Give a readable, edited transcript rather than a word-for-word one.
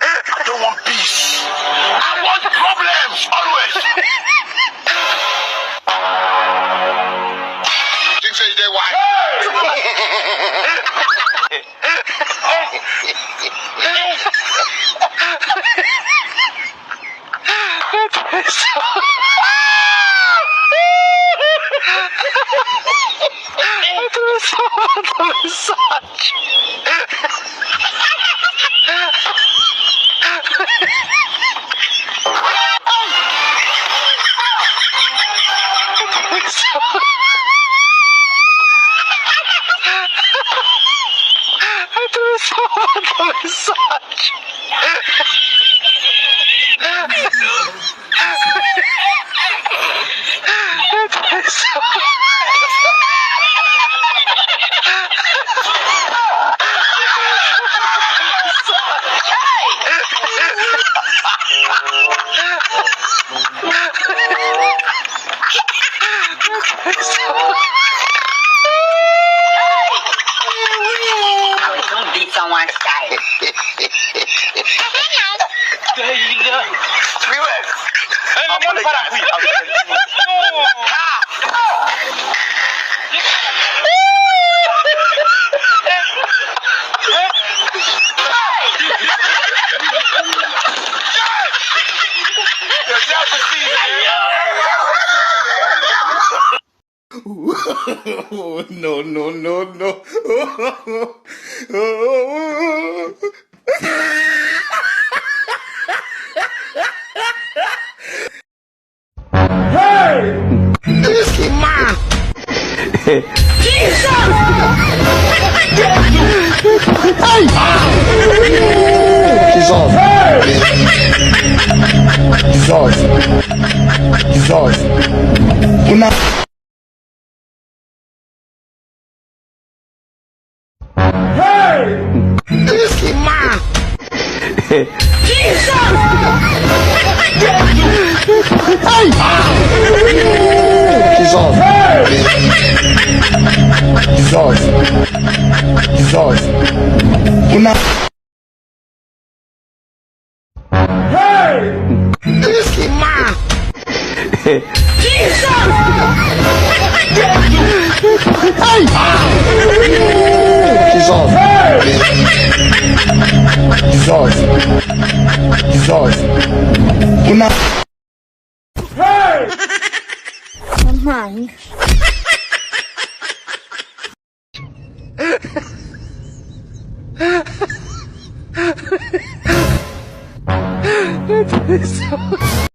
I don't want peace. I want problems, always. Think say they why? Don't beat someone's guy. No, no, no, no. Hey! This man! Jesus! Hey! Jesus! Jesus! Una... Hey! This man! Jesus! Hey! Jesus! Jesus! Una... Hey! This man! Jesus! Hey! Jesus! Jesus! Una... Hey! Mine. It's so...